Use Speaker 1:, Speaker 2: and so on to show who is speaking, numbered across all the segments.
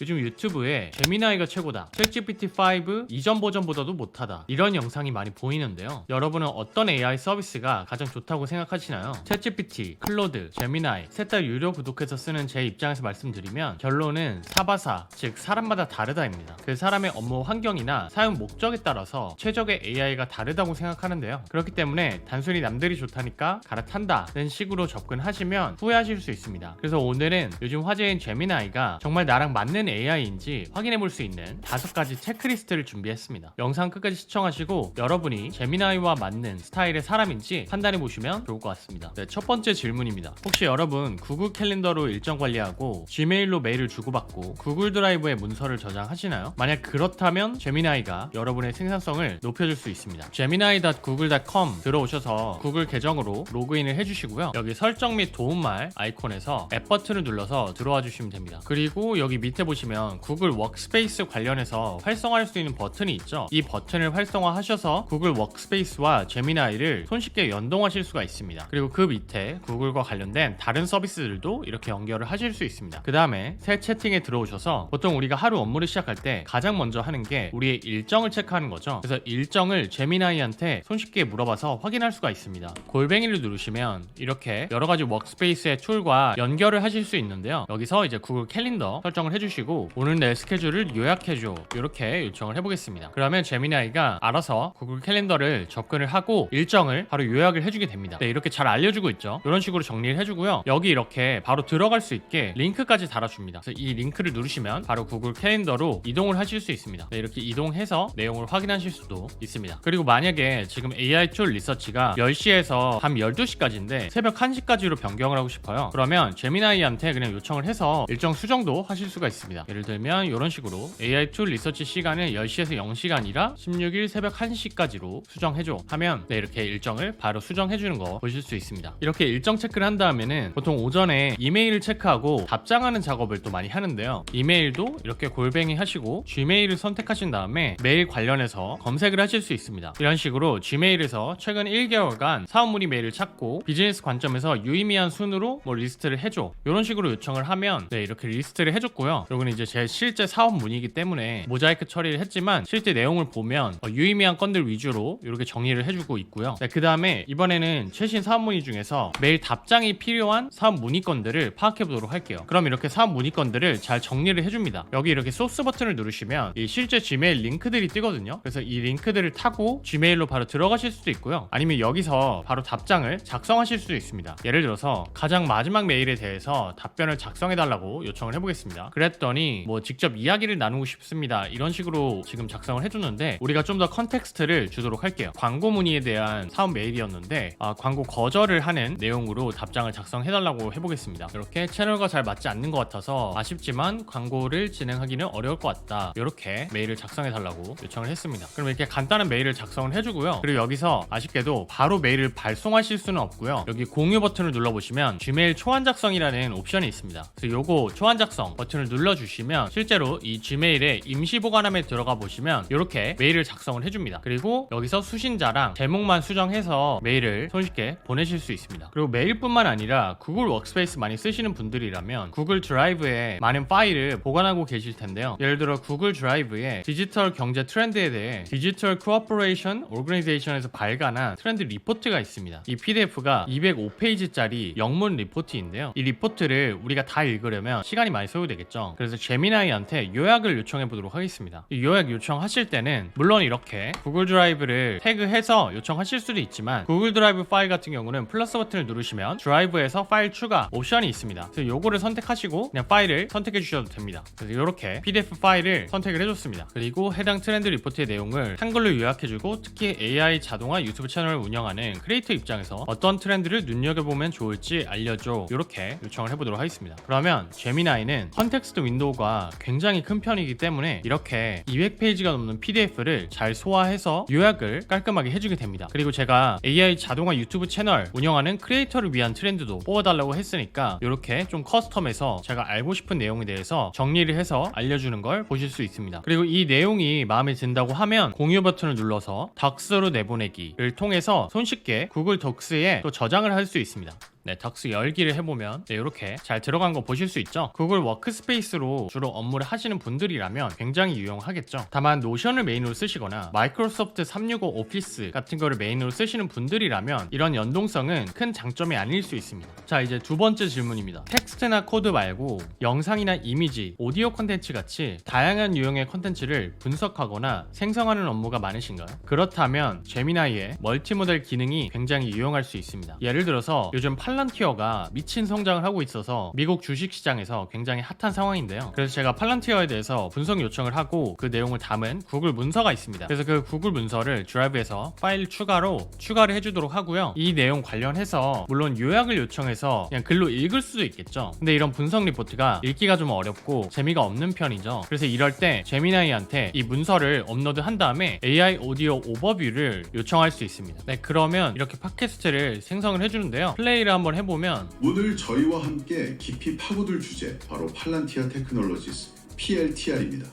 Speaker 1: 요즘 유튜브에 제미나이가 최고다, 챗GPT5 이전 버전보다도 못하다, 이런 영상이 많이 보이는데요. 여러분은 어떤 AI 서비스가 가장 좋다고 생각하시나요? 챗GPT, 클로드, 제미나이 셋 다 유료 구독해서 쓰는 제 입장에서 말씀드리면 결론은 사바사, 즉 사람마다 다르다입니다. 그 사람의 업무 환경이나 사용 목적에 따라서 최적의 AI가 다르다고 생각하는데요. 그렇기 때문에 단순히 남들이 좋다니까 갈아탄다는 식으로 접근하시면 후회하실 수 있습니다. 그래서 오늘은 요즘 화제인 제미나이가 정말 나랑 맞는 AI인지 확인해볼 수 있는 5가지 체크리스트를 준비했습니다. 영상 끝까지 시청하시고 여러분이 제미나이와 맞는 스타일의 사람인지 판단해보시면 좋을 것 같습니다. 네, 첫 번째 질문입니다. 혹시 여러분 구글 캘린더로 일정 관리하고 지메일로 메일을 주고받고 구글 드라이브에 문서를 저장하시나요? 만약 그렇다면 제미나이가 여러분의 생산성을 높여줄 수 있습니다. gemini.google.com 들어오셔서 구글 계정으로 로그인을 해주시고요. 여기 설정 및 도움말 아이콘에서 앱 버튼을 눌러서 들어와 주시면 됩니다. 그리고 여기 밑에 보시면 구글 워크스페이스 관련해서 활성화할 수 있는 버튼이 있죠. 이 버튼을 활성화하셔서 구글 워크스페이스와 제미나이를 손쉽게 연동하실 수가 있습니다. 그리고 그 밑에 구글과 관련된 다른 서비스들도 이렇게 연결을 하실 수 있습니다. 그 다음에 새 채팅에 들어오셔서 보통 우리가 하루 업무를 시작할 때 가장 먼저 하는 게 우리의 일정을 체크하는 거죠. 그래서 일정을 제미나이한테 손쉽게 물어봐서 확인할 수가 있습니다. 골뱅이를 누르시면 이렇게 여러 가지 워크스페이스의 툴과 연결을 하실 수 있는데요. 여기서 이제 구글 캘린더 설정을 해주시고 오늘 내 스케줄을 요약해줘, 이렇게 요청을 해보겠습니다. 그러면 제미나이가 알아서 구글 캘린더를 접근을 하고 일정을 바로 요약을 해주게 됩니다. 네, 이렇게 잘 알려주고 있죠. 이런 식으로 정리를 해주고요. 여기 이렇게 바로 들어갈 수 있게 링크까지 달아줍니다. 그래서 이 링크를 누르시면 바로 구글 캘린더로 이동을 하실 수 있습니다. 네, 이렇게 이동해서 내용을 확인하실 수도 있습니다. 그리고 만약에 지금 AI 툴 리서치가 10시에서 밤 12시까지인데 새벽 1시까지로 변경을 하고 싶어요. 그러면 제미나이한테 그냥 요청을 해서 일정 수정도 하실 수가 있습니다. 예를 들면 이런 식으로 AI 툴 리서치 시간을 10시에서 0시가 아니라 16일 새벽 1시까지로 수정해줘 하면 네, 이렇게 일정을 바로 수정해주는 거 보실 수 있습니다. 이렇게 일정 체크를 한 다음에는 보통 오전에 이메일을 체크하고 답장하는 작업을 또 많이 하는데요. 이메일도 이렇게 골뱅이 하시고 Gmail을 선택하신 다음에 메일 관련해서 검색을 하실 수 있습니다. 이런 식으로 Gmail에서 최근 1개월간 사업 문의 메일을 찾고 비즈니스 관점에서 유의미한 순으로 뭐 리스트를 해줘, 이런 식으로 요청을 하면 네, 이렇게 리스트를 해줬고요. 요거는 이제 제 실제 사업 문의이기 때문에 모자이크 처리를 했지만 실제 내용을 보면 유의미한 건들 위주로 이렇게 정리를 해주고 있고요. 네, 그 다음에 이번에는 최신 사업 문의 중에서 매일 답장이 필요한 사업 문의 건들을 파악해 보도록 할게요. 그럼 이렇게 사업 문의 건들을 잘 정리를 해줍니다. 여기 이렇게 소스 버튼을 누르시면 이 실제 Gmail 링크들이 뜨거든요. 그래서 이 링크들을 타고 Gmail로 바로 들어가실 수도 있고요. 아니면 여기서 바로 답장을 작성하실 수도 있습니다. 예를 들어서 가장 마지막 메일에 대해서 답변을 작성해 달라고 요청을 해보겠습니다. 그랬더니 뭐 직접 이야기를 나누고 싶습니다, 이런 식으로 지금 작성을 해주는데 우리가 좀 더 컨텍스트를 주도록 할게요. 광고 문의에 대한 사업 메일이었는데 광고 거절을 하는 내용으로 답장을 작성해달라고 해보겠습니다. 이렇게 채널과 잘 맞지 않는 것 같아서 아쉽지만 광고를 진행하기는 어려울 것 같다, 이렇게 메일을 작성해달라고 요청을 했습니다. 그럼 이렇게 간단한 메일을 작성을 해주고요. 그리고 여기서 아쉽게도 바로 메일을 발송하실 수는 없고요. 여기 공유 버튼을 눌러보시면 Gmail 초안 작성이라는 옵션이 있습니다. 그래서 요거 초안 작성 버튼을 눌러주시면 실제로 이 Gmail의 임시 보관함에 들어가 보시면 이렇게 메일을 작성을 해줍니다. 그리고 여기서 수신자랑 제목만 수정해서 메일을 손쉽게 보내실 수 있습니다. 그리고 메일뿐만 아니라 구글 워크스페이스 많이 쓰시는 분들이라면 구글 드라이브에 많은 파일을 보관하고 계실 텐데요. 예를 들어 구글 드라이브에 디지털 경제 트렌드에 대해 디지털 코어포레이션 오르가니제이션에서 발간한 트렌드 리포트가 있습니다. 이 PDF가 205페이지짜리 영문 리포트인데요. 이 리포트를 우리가 다 읽으려면 시간이 많이 소요되겠죠. 그래서 제미나이한테 요약을 요청해 보도록 하겠습니다. 이 요약 요청하실 때는 물론 이렇게 구글 드라이브를 태그해서 요청하실 수도 있지만 구글 드라이브 파일 같은 경우는 플러스 버튼을 누르시면 드라이브에서 파일 추가 옵션이 있습니다. 그래서 요거를 선택하시고 그냥 파일을 선택해 주셔도 됩니다. 그래서 이렇게 PDF 파일을 선택을 해줬습니다. 그리고 해당 트렌드 리포트의 내용을 한글로 요약해주고 특히 AI 자동화 유튜브 채널을 운영하는 크리에이터 입장에서 어떤 트렌드를 눈여겨보면 좋을지 알려줘, 이렇게 요청을 해보도록 하겠습니다. 그러면 제미나이는 컨텍스트 윈도우가 굉장히 큰 편이기 때문에 이렇게 200페이지가 넘는 PDF를 잘 소화해서 요약을 깔끔하게 해주게 됩니다. 그리고 제가 AI 자동화 유튜브 채널 운영하는 크리에이터를 위한 트렌드도 뽑아달라고 했으니까 이렇게 좀 커스텀해서 제가 알고 싶은 내용에 대해서 정리를 해서 알려주는 걸 보실 수 있습니다. 그리고 이 내용이 마음에 든다고 하면 공유 버튼을 눌러서 덕스로 내보내기를 통해서 손쉽게 구글 덕스에 또 저장을 할 수 있습니다. 네, 덕스 열기를 해보면 이렇게 잘 들어간 거 보실 수 있죠. 구글 워크스페이스로 주로 업무를 하시는 분들이라면 굉장히 유용하겠죠. 다만 노션을 메인으로 쓰시거나 마이크로소프트 365 오피스 같은 거를 메인으로 쓰시는 분들이라면 이런 연동성은 큰 장점이 아닐 수 있습니다. 자, 이제 두 번째 질문입니다. 텍스트나 코드 말고 영상이나 이미지, 오디오 콘텐츠 같이 다양한 유형의 콘텐츠를 분석하거나 생성하는 업무가 많으신가요? 그렇다면 제미나이의 멀티모델 기능이 굉장히 유용할 수 있습니다. 예를 들어서 요즘 팔란티어가 미친 성장을 하고 있어서 미국 주식시장에서 굉장히 핫한 상황인데요. 그래서 제가 팔란티어에 대해서 분석 요청을 하고 그 내용을 담은 구글 문서가 있습니다. 그래서 그 구글 문서를 드라이브에서 파일 추가를 해주도록 하고요. 이 내용 관련해서 물론 요약을 요청해서 그냥 글로 읽을 수도 있겠죠. 근데 이런 분석 리포트가 읽기가 좀 어렵고 재미가 없는 편이죠. 그래서 이럴 때 제미나이한테 이 문서를 업로드한 다음에 AI 오디오 오버뷰를 요청할 수 있습니다. 네, 그러면 이렇게 팟캐스트를 생성을 해주는데요. 플레이를 한번 해보면
Speaker 2: 오늘 저희와 함께 깊이 파고들 주제 바로 팔란티아 테크놀로지스 PLTR입니다.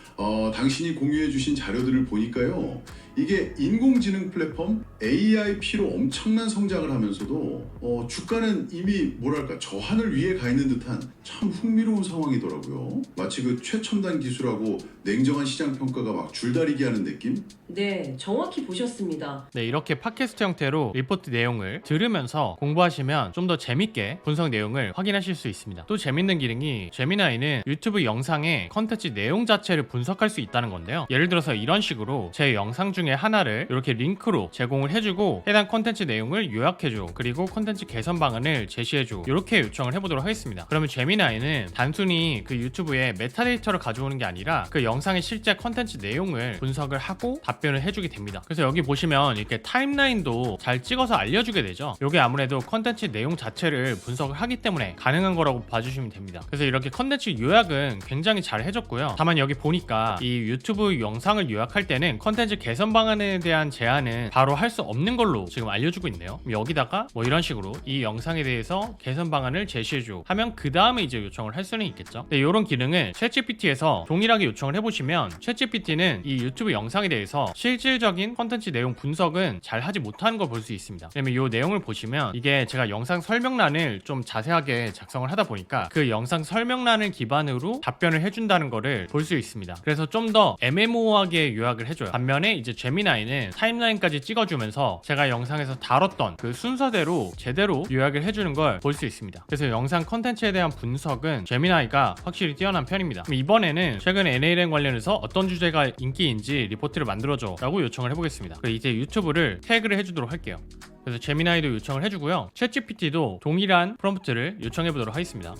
Speaker 2: 당신이 공유해주신 자료들을 보니까요. 이게 인공지능 플랫폼 AIP로 엄청난 성장을 하면서도 주가는 이미 뭐랄까 저하늘 위에 가 있는 듯한 참 흥미로운 상황이더라고요. 마치 그 최첨단 기술하고 냉정한 시장 평가가 막 줄다리기 하는 느낌?
Speaker 3: 네, 정확히 보셨습니다.
Speaker 1: 네, 이렇게 팟캐스트 형태로 리포트 내용을 들으면서 공부하시면 좀 더 재밌게 분석 내용을 확인하실 수 있습니다. 또 재밌는 기능이 제미나이는 유튜브 영상의 컨텐츠 내용 자체를 분석할 수 있다는 건데요. 예를 들어서 이런 식으로 제 영상 중에 하나를 이렇게 링크로 제공을 해주고 해당 컨텐츠 내용을 요약해줘, 그리고 컨텐츠 개선 방안을 제시해줘, 이렇게 요청을 해보도록 하겠습니다. 그러면 제미나이는 단순히 그 유튜브에 메타데이터를 가져오는 게 아니라 그 영상의 실제 컨텐츠 내용을 분석을 하고 답변을 해주게 됩니다. 그래서 여기 보시면 이렇게 타임라인도 잘 찍어서 알려주게 되죠. 이게 아무래도 컨텐츠 내용 자체를 분석을 하기 때문에 가능한 거라고 봐주시면 됩니다. 그래서 이렇게 컨텐츠 요약은 굉장히 잘 해줬고요. 다만 여기 보니까 이 유튜브 영상을 요약할 때는 컨텐츠 개선 방안에 대한 제안은 바로 할 수 없는 걸로 지금 알려주고 있네요. 여기다가 뭐 이런 식으로 이 영상에 대해서 개선 방안을 제시해줘 하면 그 다음에 이제 요청을 할 수는 있겠죠. 근데 이런 기능을 챗GPT에서 동일하게 요청을 해보시면 챗GPT는 이 유튜브 영상에 대해서 실질적인 컨텐츠 내용 분석은 잘 하지 못하는 걸 볼 수 있습니다. 왜냐면 이 내용을 보시면 이게 제가 영상 설명란을 좀 자세하게 작성을 하다 보니까 그 영상 설명란을 기반으로 답변을 해준다는 거를 볼 수 있습니다. 그래서 좀 더 애매모호하게 요약을 해줘요. 반면에 이제 제미나이는 타임라인까지 찍어주면서 제가 영상에서 다뤘던 그 순서대로 제대로 요약을 해주는 걸 볼 수 있습니다. 그래서 영상 컨텐츠에 대한 분석은 제미나이가 확실히 뛰어난 편입니다. 그럼 이번에는 최근 NALM 관련해서 어떤 주제가 인기인지 리포트를 만들어줘 라고 요청을 해보겠습니다. 그래서 이제 유튜브를 태그를 해주도록 할게요. 그래서 제미나이도 요청을 해주고요. 챗GPT도 동일한 프롬프트를 요청해보도록 하겠습니다.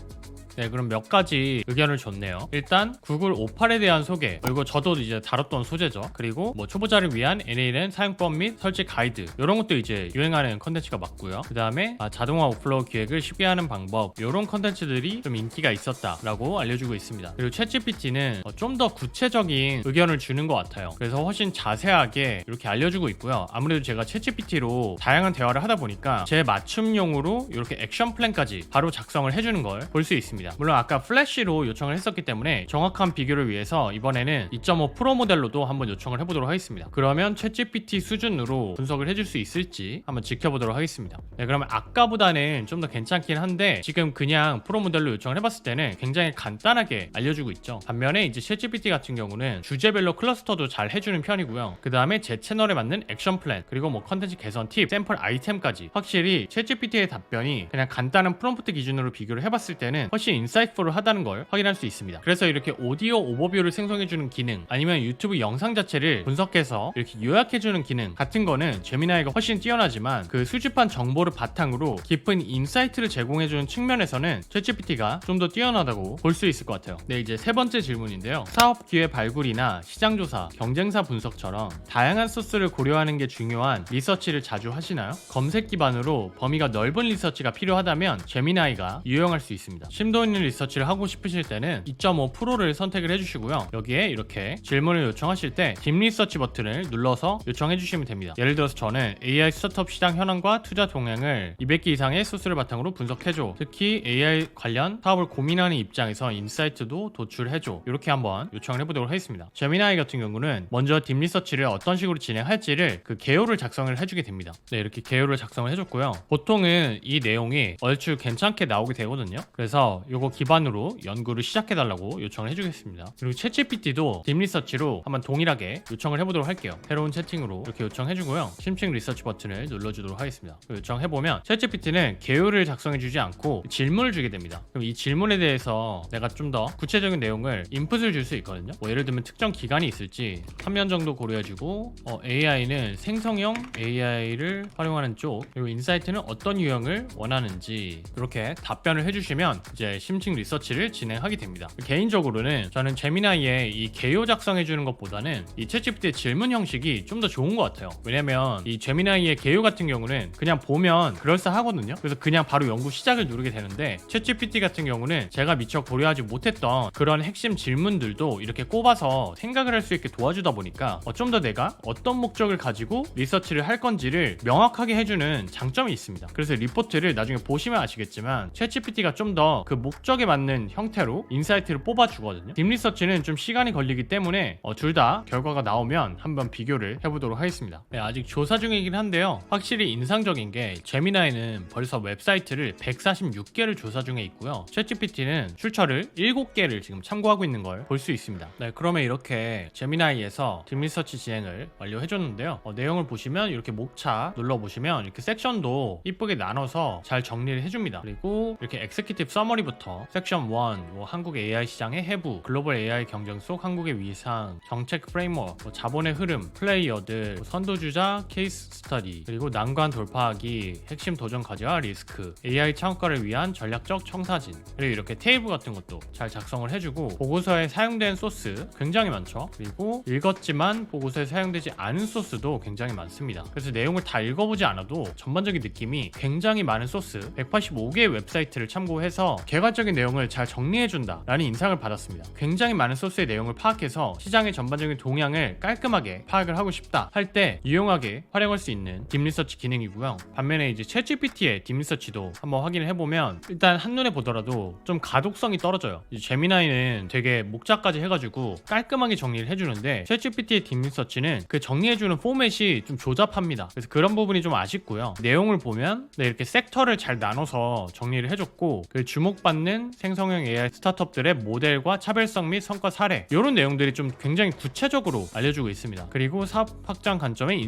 Speaker 1: 네, 그럼 몇 가지 의견을 줬네요. 일단 구글 O8에 대한 소개, 그리고 저도 이제 다뤘던 소재죠. 그리고 뭐 초보자를 위한 NALM 사용법 및 설치 가이드, 이런 것도 이제 유행하는 컨텐츠가 맞고요. 그 다음에 자동화 오플로우 기획을 쉽게 하는 방법, 이런 컨텐츠들이 좀 인기가 있었다라고 알려주고 있습니다. 그리고 챗GPT는 좀 더 구체적인 의견을 주는 것 같아요. 그래서 훨씬 자세하게 이렇게 알려주고 있고요. 아무래도 제가 챗GPT로 다양한 대화를 하다 보니까 제 맞춤용으로 이렇게 액션 플랜까지 바로 작성을 해주는 걸 볼 수 있습니다. 물론 아까 플래시로 요청을 했었기 때문에 정확한 비교를 위해서 이번에는 2.5 프로 모델로도 한번 요청을 해보도록 하겠습니다. 그러면 챗GPT 수준으로 분석을 해줄 수 있을지 한번 지켜보도록 하겠습니다. 네, 그러면 아까보다는 좀 더 괜찮긴 한데 지금 그냥 프로 모델로 요청을 해봤을 때는 굉장히 간단하게 알려주고 있죠. 반면에 이제 챗GPT 같은 경우는 주제별로 클러스터도 잘 해주는 편이고요. 그 다음에 제 채널에 맞는 액션 플랜, 그리고 뭐 컨텐츠 개선 팁, 샘플 아이템까지 확실히 챗GPT의 답변이 그냥 간단한 프롬프트 기준으로 비교를 해봤을 때는 훨씬 인사이트풀하다는 걸 확인할 수 있습니다. 그래서 이렇게 오디오 오버뷰를 생성해주는 기능, 아니면 유튜브 영상 자체를 분석해서 이렇게 요약해주는 기능 같은 거는 제미나이가 훨씬 뛰어나지만 그 수집한 정보를 바탕으로 깊은 인사이트를 제공해주는 측면에서는 챗GPT가 좀 더 뛰어나다고 볼 수 있을 것 같아요. 네, 이제 세 번째 질문인데요. 사업 기회 발굴이나 시장조사, 경쟁사 분석처럼 다양한 소스를 고려하는 게 중요한 리서치를 자주 하시나요? 검색 기반으로 범위가 넓은 리서치가 필요하다면 제미나이가 유용할 수 있습니다. 심도 있는 리서치를 하고 싶으실 때는 2.5 프로를 선택을 해주시고요. 여기에 이렇게 질문을 요청하실 때 딥 리서치 버튼을 눌러서 요청해 주시면 됩니다. 예를 들어서 저는 AI 스타트업 시장 현황과 투자 동향을 200개 이상의 소스를 바탕으로 분석해줘. 특히 AI 관련 사업을 고민하는 입장에서 인사이트도 도출해줘. 이렇게 한번 요청을 해보도록 하겠습니다. 제미나이 같은 경우는 먼저 딥 리서치를 어떤 식으로 진행할지를 그 개요를 작성을 해주게 됩니다. 네, 이렇게 개요를 작성을 해줬고요. 보통은 이 내용이 얼추 괜찮게 나오게 되거든요. 그래서 이거 기반으로 연구를 시작해달라고 요청을 해주겠습니다. 그리고 챗GPT도 딥 리서치로 한번 동일하게 요청을 해보도록 할게요. 새로운 채팅으로 이렇게 요청해주고요. 심층 리서치 버튼을 눌러주도록 하겠습니다. 요청해보면 챗GPT는 개요를 작성해주지 않고 질문을 주게 됩니다. 그럼 이 질문에 대해서 내가 좀 더 구체적인 내용을 인풋을 줄 수 있거든요. 뭐 예를 들면 특정 기간이 있을지 3년 정도 고려해주고 AI는 생성형 AI를 활용하는 쪽, 그리고 인사이트는 어떤 유형을 원하는지 이렇게 답변을 해주시면 이제 심층 리서치를 진행하게 됩니다. 개인적으로는 저는 제미나이의 이 개요 작성해주는 것보다는 이 챗GPT의 질문 형식이 좀 더 좋은 것 같아요. 왜냐면 이 제미나이의 개요 같은 경우는 그냥 보면 그럴싸하거든요. 그래서 그냥 바로 연구 시작을 누르게 되는데 챗GPT 같은 경우는 제가 미처 고려하지 못했던 그런 핵심 질문들도 이렇게 꼽아서 생각을 할 수 있게 도와주다 보니까 좀 더 내가 어떤 목적을 가지고 리서치를 할 건지를 명확하게 해주는 장점이 있습니다. 그래서 리포트를 나중에 보시면 아시겠지만 챗GPT가 좀 더 그 목적에 맞는 형태로 인사이트를 뽑아주거든요. 딥 리서치는 좀 시간이 걸리기 때문에 둘 다 결과가 나오면 한번 비교를 해보도록 하겠습니다. 네, 아직 조사 중이긴 한데요. 확실히 인상적인 게 제미나이는 벌써 웹사이트를 146개를 조사 중에 있고요. 챗GPT는 출처를 7개를 지금 참고하고 있는 걸 볼 수 있습니다. 네, 그러면 이렇게 제미나이에서 딥 리서치 진행을 완료해줬는데요. 내용을 보시면 이렇게 목차 눌러보시면 이렇게 섹션도 이쁘게 나눠서 잘 정리를 해줍니다. 그리고 이렇게 엑세큐티브 서머리부터 섹션 1, 뭐 한국 AI 시장의 해부, 글로벌 AI 경쟁 속 한국의 위상, 정책 프레임워크, 뭐 자본의 흐름, 플레이어들, 뭐 선도주자, 케이스 스터디, 그리고 난관 돌파하기, 핵심 도전 과제와 리스크, AI 창업가를 위한 전략적 청사진, 그리고 이렇게 테이블 같은 것도 잘 작성을 해주고 보고서에 사용된 소스 굉장히 많죠. 그리고 읽었지만 보고서에 사용되지 않은 소스도 굉장히 많습니다. 그래서 내용을 다 읽어보지 않아도 전반적인 느낌이 굉장히 많은 소스 185개의 웹사이트를 참고해서 개괄적인 내용을 잘 정리해준다 라는 인상을 받았습니다. 굉장히 많은 소스의 내용을 파악해서 시장의 전반적인 동향을 깔끔하게 파악을 하고 싶다 할 때 유용하게 활용할 수 있는 딥 리서치 기능이고요. 반면에 이제 챗GPT의 딥 리서치도 한번 확인을 해보면 일단 한눈에 보더라도 좀 가독성이 떨어져요. 제미나이는 되게 목차까지 해가지고 깔끔하게 정리를 해주는데 챗GPT의 딥 리서치는 그 정리해주는 포맷이 좀 조잡합니다. 그래서 그런 부분이 좀 아쉽고요. 내용을 보면 이렇게 섹터를 잘 나눠서 정리를 해줬고 그 주목받는 생성형 AI 스타트업들의 모델과 차별성 및 성과 사례 이런 내용들이 좀 굉장히 구체적으로 알려주고 있습니다. 그리고 사업 확장 관점의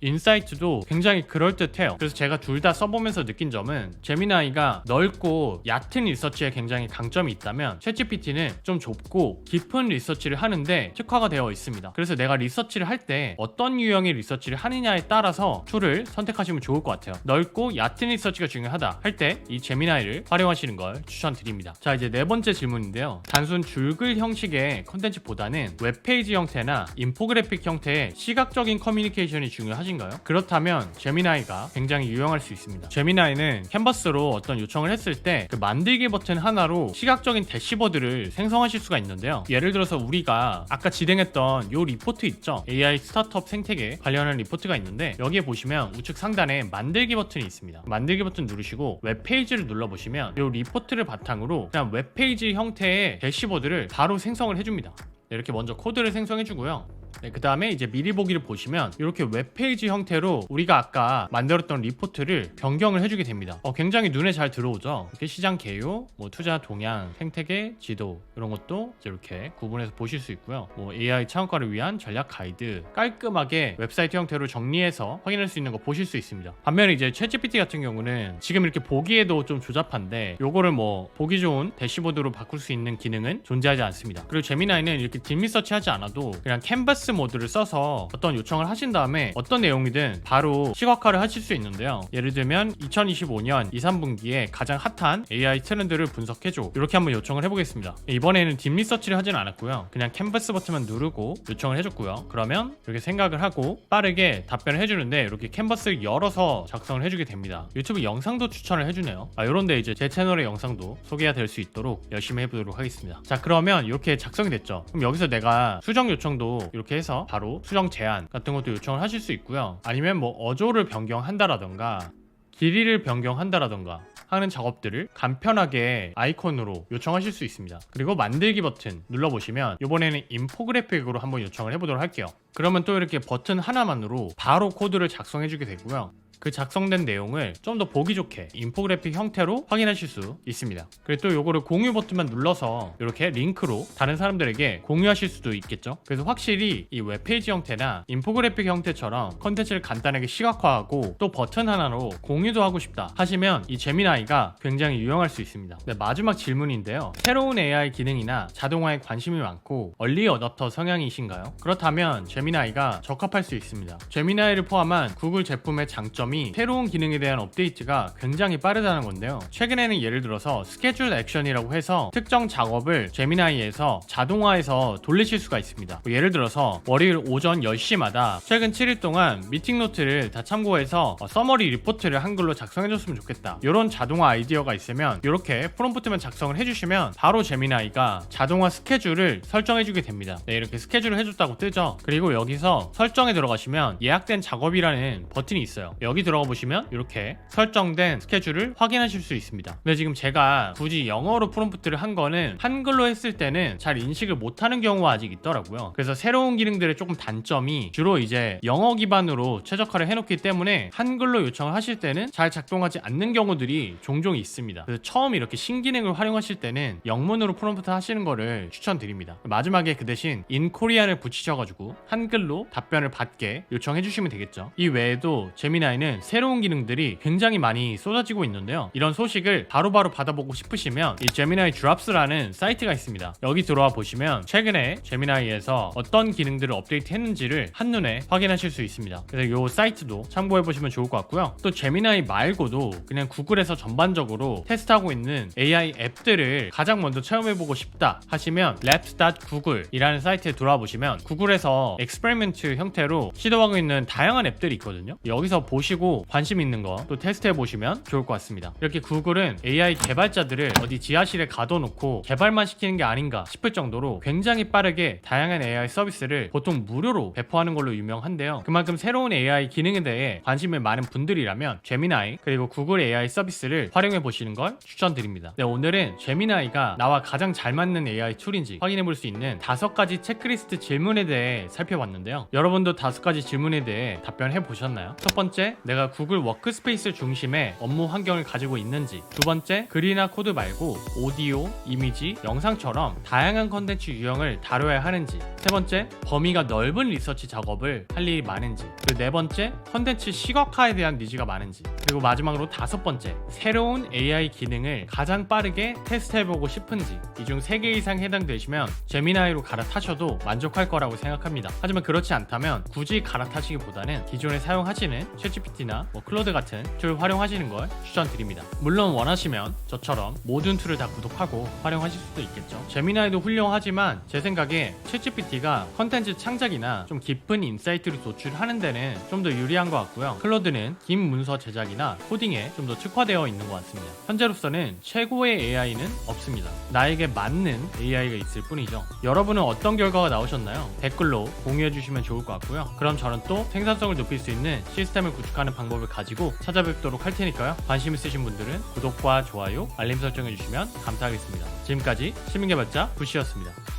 Speaker 1: 인사이트도 굉장히 그럴듯해요. 그래서 제가 둘 다 써보면서 느낀 점은 제미나이가 넓고 얕은 리서치에 굉장히 강점이 있다면 챗GPT는 좀 좁고 깊은 리서치를 하는데 특화가 되어 있습니다. 그래서 내가 리서치를 할 때 어떤 유형의 리서치를 하느냐에 따라서 툴을 선택하시면 좋을 것 같아요. 넓고 얕은 리서치가 중요하다 할 때 이 제미나이를 활용하시는 걸 추천드립니다. 자, 이제 네 번째 질문인데요. 단순 줄글 형식의 컨텐츠보다는 웹페이지 형태나 인포그래픽 형태의 시각적인 커뮤니케이션이 중요하신가요? 그렇다면 제미나이가 굉장히 유용할 수 있습니다. 제미나이는 캔버스로 어떤 요청을 했을 때 그 만들기 버튼 하나로 시각적인 대시보드를 생성하실 수가 있는데요. 예를 들어서 우리가 아까 진행했던 요 리포트 있죠? AI 스타트업 생태계 관련한 리포트가 있는데 여기에 보시면 우측 상단에 만들기 버튼이 있습니다. 만들기 버튼 누르시고 웹페이지를 눌러보시면 요 리포트를 바탕으로 그냥 웹페이지 형태의 대시보드를 바로 생성을 해줍니다. 이렇게 먼저 코드를 생성해주고요. 그 다음에 이제 미리 보기를 보시면 이렇게 웹페이지 형태로 우리가 아까 만들었던 리포트를 변경을 해주게 됩니다. 굉장히 눈에 잘 들어오죠. 이렇게 시장 개요, 뭐 투자 동향, 생태계 지도 이런 것도 이렇게 구분해서 보실 수 있고요. 뭐 AI 창업가를 위한 전략 가이드 깔끔하게 웹사이트 형태로 정리해서 확인할 수 있는 거 보실 수 있습니다. 반면에 이제 챗GPT 같은 경우는 지금 이렇게 보기에도 좀 조잡한데 요거를 뭐 보기 좋은 대시보드로 바꿀 수 있는 기능은 존재하지 않습니다. 그리고 제미나이는 이렇게 딥 리서치 하지 않아도 그냥 캔버스 텍스트 모드를 써서 어떤 요청을 하신 다음에 어떤 내용이든 바로 시각화를 하실 수 있는데요. 예를 들면 2025년 2, 3분기에 가장 핫한 AI 트렌드를 분석해줘, 이렇게 한번 요청을 해보겠습니다. 이번에는 딥 리서치를 하진 않았고요. 그냥 캔버스 버튼만 누르고 요청을 해줬고요. 그러면 이렇게 생각을 하고 빠르게 답변을 해주는데 이렇게 캔버스를 열어서 작성을 해주게 됩니다. 유튜브 영상도 추천을 해주네요. 이런데 이제 제 채널의 영상도 소개가 될 수 있도록 열심히 해보도록 하겠습니다. 자, 그러면 이렇게 작성이 됐죠. 그럼 여기서 내가 수정 요청도 이렇게 해서 바로 수정 제한 같은 것도 요청을 하실 수 있고요. 아니면 뭐 어조를 변경한다라던가 길이를 변경한다라던가 하는 작업들을 간편하게 아이콘으로 요청하실 수 있습니다. 그리고 만들기 버튼 눌러보시면 이번에는 인포그래픽으로 한번 요청을 해보도록 할게요. 그러면 또 이렇게 버튼 하나만으로 바로 코드를 작성해주게 되고요. 그 작성된 내용을 좀 더 보기 좋게 인포그래픽 형태로 확인하실 수 있습니다. 그리고 또 요거를 공유 버튼만 눌러서 이렇게 링크로 다른 사람들에게 공유하실 수도 있겠죠. 그래서 확실히 이 웹페이지 형태나 인포그래픽 형태처럼 컨텐츠를 간단하게 시각화하고 또 버튼 하나로 공유도 하고 싶다 하시면 이 제미나이가 굉장히 유용할 수 있습니다. 네, 마지막 질문인데요. 새로운 AI 기능이나 자동화에 관심이 많고 얼리 어댑터 성향이신가요? 그렇다면 제미나이가 적합할 수 있습니다. 제미나이를 포함한 구글 제품의 장점이 새로운 기능에 대한 업데이트가 굉장히 빠르다는 건데요. 최근에는 예를 들어서 스케줄 액션이라고 해서 특정 작업을 제미나이에서 자동화해서 돌리실 수가 있습니다. 예를 들어서 월요일 오전 10시마다 최근 7일 동안 미팅 노트를 다 참고해서 서머리 리포트를 한글로 작성해줬으면 좋겠다, 이런 자동화 아이디어가 있으면 이렇게 프롬프트만 작성을 해주시면 바로 제미나이가 자동화 스케줄을 설정해주게 됩니다. 네, 이렇게 스케줄을 해줬다고 뜨죠. 그리고 여기서 설정에 들어가시면 예약된 작업이라는 버튼이 있어요. 여기 들어가 보시면 이렇게 설정된 스케줄을 확인하실 수 있습니다. 근데 지금 제가 굳이 영어로 프롬프트를 한 거는 한글로 했을 때는 잘 인식을 못하는 경우가 아직 있더라고요. 그래서 새로운 기능들의 조금 단점이 주로 이제 영어 기반으로 최적화를 해놓기 때문에 한글로 요청을 하실 때는 잘 작동하지 않는 경우들이 종종 있습니다. 그래서 처음 이렇게 신기능을 활용하실 때는 영문으로 프롬프트 하시는 거를 추천드립니다. 마지막에 그 대신 인코리안을 붙이셔가지고 한글로 답변을 받게 요청해 주시면 되겠죠. 이 외에도 제미나이는 새로운 기능들이 굉장히 많이 쏟아지고 있는데요. 이런 소식을 바로바로 받아보고 싶으시면 이 제미나이 드롭스라는 사이트가 있습니다. 여기 들어와 보시면 최근에 제미나이에서 어떤 기능들을 업데이트 했는지를 한눈에 확인하실 수 있습니다. 그래서 이 사이트도 참고해 보시면 좋을 것 같고요. 또 제미나이 말고도 그냥 구글에서 전반적으로 테스트하고 있는 AI 앱들을 가장 먼저 체험해보고 싶다 하시면 labs.google 이라는 사이트에 들어와 보시면 구글에서 익스페리먼트 형태로 시도하고 있는 다양한 앱들이 있거든요. 여기서 보시고 관심 있는 거 또 테스트해 보시면 좋을 것 같습니다. 이렇게 구글은 AI 개발자들을 어디 지하실에 가둬놓고 개발만 시키는 게 아닌가 싶을 정도로 굉장히 빠르게 다양한 AI 서비스를 보통 무료로 배포하는 걸로 유명한데요. 그만큼 새로운 AI 기능에 대해 관심이 많은 분들이라면 제미나이 그리고 구글 AI 서비스를 활용해 보시는 걸 추천드립니다. 네, 오늘은 제미나이가 나와 가장 잘 맞는 AI 툴인지 확인해 볼 수 있는 5가지 체크리스트 질문에 대해 살펴봤는데요. 여러분도 5가지 질문에 대해 답변해 보셨나요? 첫 번째, 내가 구글 워크스페이스 중심의 업무 환경을 가지고 있는지. 두 번째, 글이나 코드 말고 오디오, 이미지, 영상처럼 다양한 컨텐츠 유형을 다뤄야 하는지. 세 번째, 범위가 넓은 리서치 작업을 할 일이 많은지. 그리고 네 번째, 컨텐츠 시각화에 대한 니즈가 많은지. 그리고 마지막으로 5번째, 새로운 AI 기능을 가장 빠르게 테스트해보고 싶은지. 이 중 3개 이상 해당되시면 제미나이로 갈아타셔도 만족할 거라고 생각합니다. 하지만 그렇지 않다면 굳이 갈아타시기보다는 기존에 사용하시는 챗GPT나 클로드 같은 툴 활용하시는 걸 추천드립니다. 물론 원하시면 저처럼 모든 툴을 다 구독하고 활용하실 수도 있겠죠. 제미나이도 훌륭하지만 제 생각에 챗GPT가 컨텐츠 창작이나 좀 깊은 인사이트를 도출하는 데는 좀 더 유리한 것 같고요. 클로드는 긴 문서 제작이나 코딩에 좀 더 특화되어 있는 것 같습니다. 현재로서는 최고의 AI는 없습니다. 나에게 맞는 AI가 있을 뿐이죠. 여러분은 어떤 결과가 나오셨나요? 댓글로 공유해 주시면 좋을 것 같고요. 그럼 저는 또 생산성을 높일 수 있는 시스템을 구축하는 방법을 가지고 찾아뵙도록 할 테니까요. 관심 있으신 분들은 구독과 좋아요, 알림 설정해 주시면 감사하겠습니다. 지금까지 시민개발자 부시였습니다.